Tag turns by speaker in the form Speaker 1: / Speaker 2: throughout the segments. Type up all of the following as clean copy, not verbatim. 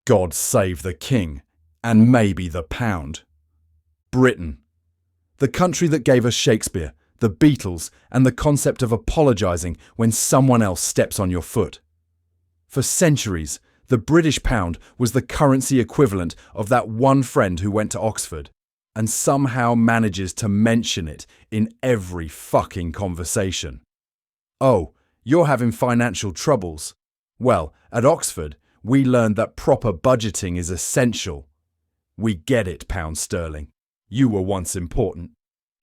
Speaker 1: God save the king, and maybe the pound. Britain. The country that gave us Shakespeare, the Beatles, and the concept of apologising when someone else steps on your foot. For centuries, the British pound was the currency equivalent of that one friend who went to Oxford and somehow manages to mention it in every fucking conversation. Oh, you're having financial troubles? Well, at Oxford, we learned that proper budgeting is essential. We get it, pound sterling. You were once important.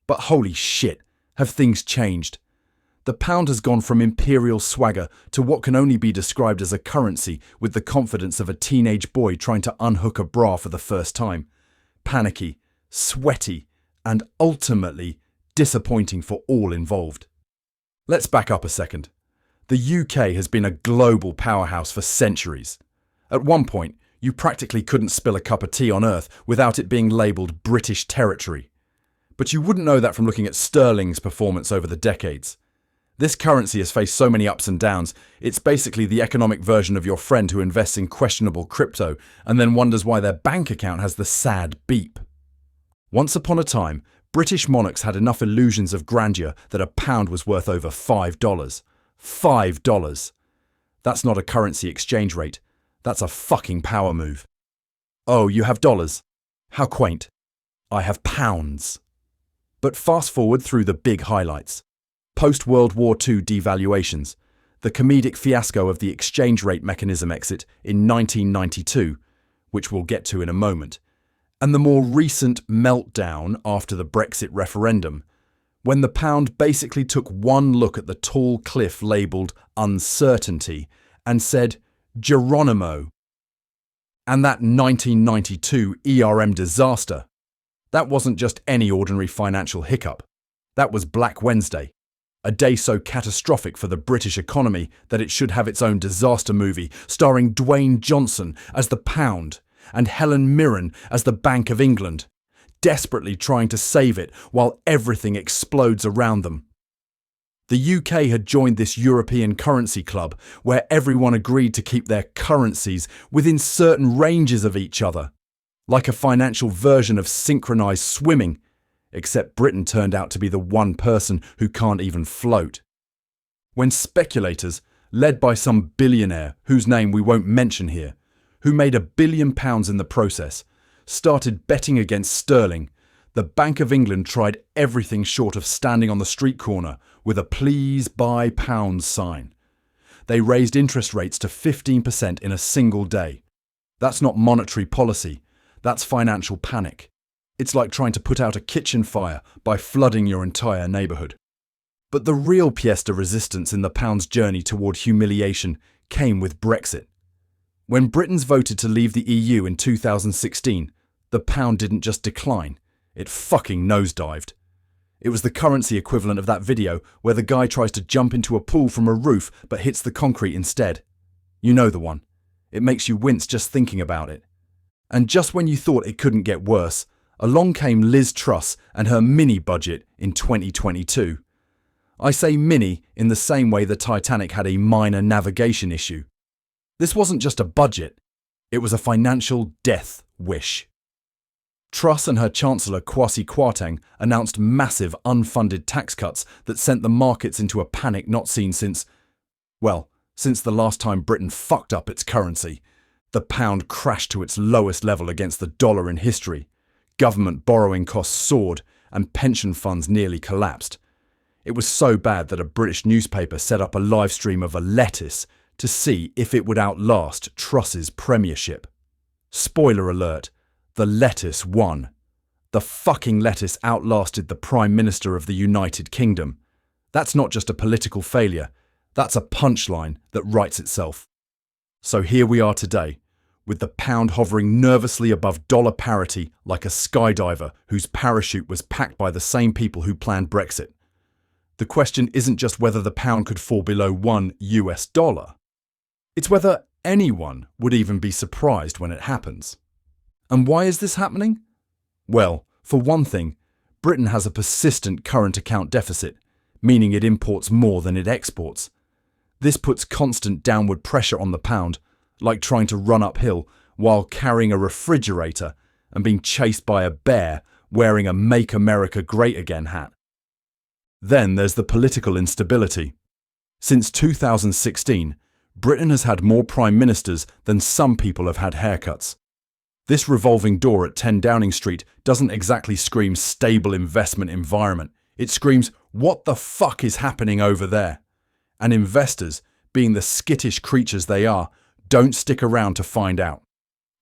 Speaker 1: But holy shit, have things changed? The pound has gone from imperial swagger to what can only be described as a currency with the confidence of a teenage boy trying to unhook a bra for the first time. Panicky, sweaty, and ultimately disappointing for all involved. Let's back up a second. The UK has been a global powerhouse for centuries. At one point, you practically couldn't spill a cup of tea on Earth without it being labelled British territory. But you wouldn't know that from looking at sterling's performance over the decades. This currency has faced so many ups and downs, it's basically the economic version of your friend who invests in questionable crypto and then wonders why their bank account has the sad beep. Once upon a time, British monarchs had enough illusions of grandeur that a pound was worth over $5. $5. That's not a currency exchange rate. That's a fucking power move. Oh, you have dollars? How quaint. I have pounds. But fast forward through the big highlights. Post-World War II devaluations, the comedic fiasco of the exchange rate mechanism exit in 1992, which we'll get to in a moment, and the more recent meltdown after the Brexit referendum, when the pound basically took one look at the tall cliff labelled uncertainty and said, Geronimo. And that 1992 ERM disaster, that wasn't just any ordinary financial hiccup. That was Black Wednesday, a day so catastrophic for the British economy that it should have its own disaster movie starring Dwayne Johnson as the pound and Helen Mirren as the Bank of England, desperately trying to save it while everything explodes around them. The UK had joined this European currency club where everyone agreed to keep their currencies within certain ranges of each other, like a financial version of synchronised swimming, except Britain turned out to be the one person who can't even float. When speculators, led by some billionaire whose name we won't mention here, who made £1 billion in the process, started betting against sterling, the Bank of England tried everything short of standing on the street corner with a please buy pounds sign. They raised interest rates to 15% in a single day. That's not monetary policy, that's financial panic. It's like trying to put out a kitchen fire by flooding your entire neighbourhood. But the real pièce de resistance in the pound's journey toward humiliation came with Brexit. When Britons voted to leave the EU in 2016, the pound didn't just decline, it fucking nosedived. It was the currency equivalent of that video where the guy tries to jump into a pool from a roof but hits the concrete instead. You know the one. It makes you wince just thinking about it. And just when you thought it couldn't get worse, along came Liz Truss and her mini budget in 2022. I say mini in the same way the Titanic had a minor navigation issue. This wasn't just a budget, it was a financial death wish. Truss and her Chancellor Kwasi Kwarteng announced massive unfunded tax cuts that sent the markets into a panic not seen since the last time Britain fucked up its currency. The pound crashed to its lowest level against the dollar in history. Government borrowing costs soared and pension funds nearly collapsed. It was so bad that a British newspaper set up a live stream of a lettuce to see if it would outlast Truss's premiership. Spoiler alert, the lettuce won. The fucking lettuce outlasted the Prime Minister of the United Kingdom. That's not just a political failure, that's a punchline that writes itself. So here we are today, with the pound hovering nervously above dollar parity like a skydiver whose parachute was packed by the same people who planned Brexit. The question isn't just whether the pound could fall below $1, it's whether anyone would even be surprised when it happens. And why is this happening? Well, for one thing, Britain has a persistent current account deficit, meaning it imports more than it exports. This puts constant downward pressure on the pound, like trying to run uphill while carrying a refrigerator and being chased by a bear wearing a Make America Great Again hat. Then there's the political instability. Since 2016, Britain has had more prime ministers than some people have had haircuts. This revolving door at 10 Downing Street doesn't exactly scream stable investment environment. It screams, what the fuck is happening over there? And investors, being the skittish creatures they are, don't stick around to find out.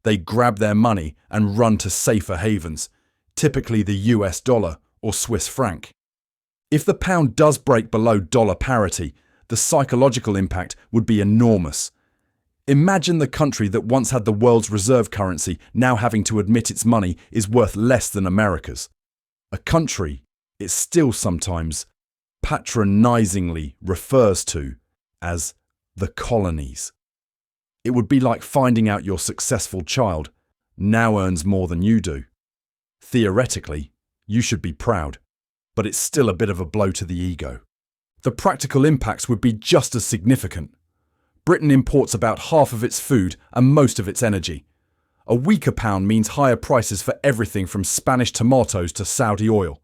Speaker 1: They grab their money and run to safer havens, typically the US dollar or Swiss franc. If the pound does break below dollar parity, the psychological impact would be enormous. Imagine the country that once had the world's reserve currency now having to admit its money is worth less than America's. A country it still sometimes patronizingly refers to as the colonies. It would be like finding out your successful child now earns more than you do. Theoretically, you should be proud, but it's still a bit of a blow to the ego. The practical impacts would be just as significant. Britain imports about half of its food and most of its energy. A weaker pound means higher prices for everything from Spanish tomatoes to Saudi oil.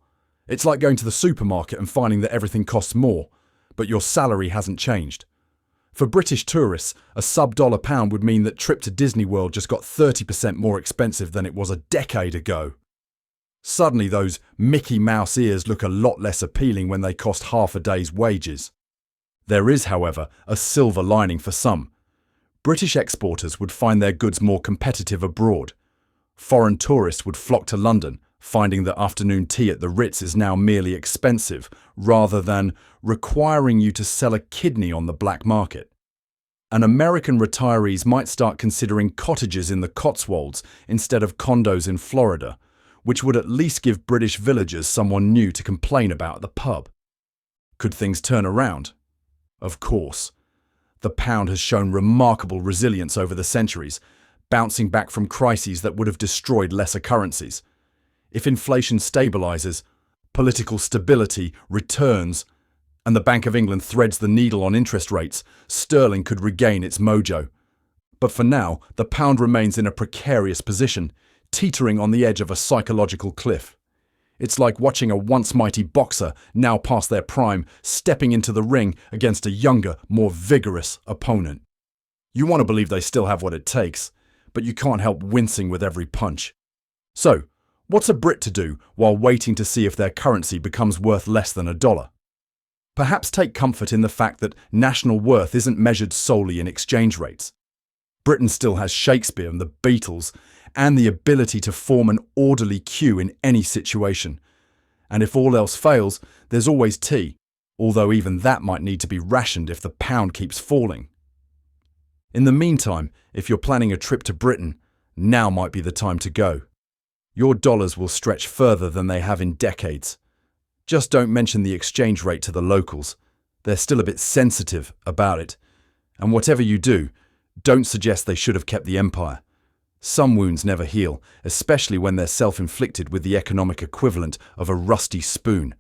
Speaker 1: It's like going to the supermarket and finding that everything costs more, but your salary hasn't changed. For British tourists, a sub-dollar pound would mean that trip to Disney World just got 30% more expensive than it was a decade ago. Suddenly those Mickey Mouse ears look a lot less appealing when they cost half a day's wages. There is, however, a silver lining for some. British exporters would find their goods more competitive abroad. Foreign tourists would flock to London, finding that afternoon tea at the Ritz is now merely expensive, rather than requiring you to sell a kidney on the black market. And American retirees might start considering cottages in the Cotswolds instead of condos in Florida, which would at least give British villagers someone new to complain about at the pub. Could things turn around? Of course. The pound has shown remarkable resilience over the centuries, bouncing back from crises that would have destroyed lesser currencies. If inflation stabilises, political stability returns, and the Bank of England threads the needle on interest rates, sterling could regain its mojo. But for now, the pound remains in a precarious position, teetering on the edge of a psychological cliff. It's like watching a once mighty boxer, now past their prime, stepping into the ring against a younger, more vigorous opponent. You want to believe they still have what it takes, but you can't help wincing with every punch. So, what's a Brit to do while waiting to see if their currency becomes worth less than $1? Perhaps take comfort in the fact that national worth isn't measured solely in exchange rates. Britain still has Shakespeare and the Beatles, and the ability to form an orderly queue in any situation. And if all else fails, there's always tea, although even that might need to be rationed if the pound keeps falling. In the meantime, if you're planning a trip to Britain, now might be the time to go. Your dollars will stretch further than they have in decades. Just don't mention the exchange rate to the locals. They're still a bit sensitive about it. And whatever you do, don't suggest they should have kept the empire. Some wounds never heal, especially when they're self-inflicted with the economic equivalent of a rusty spoon.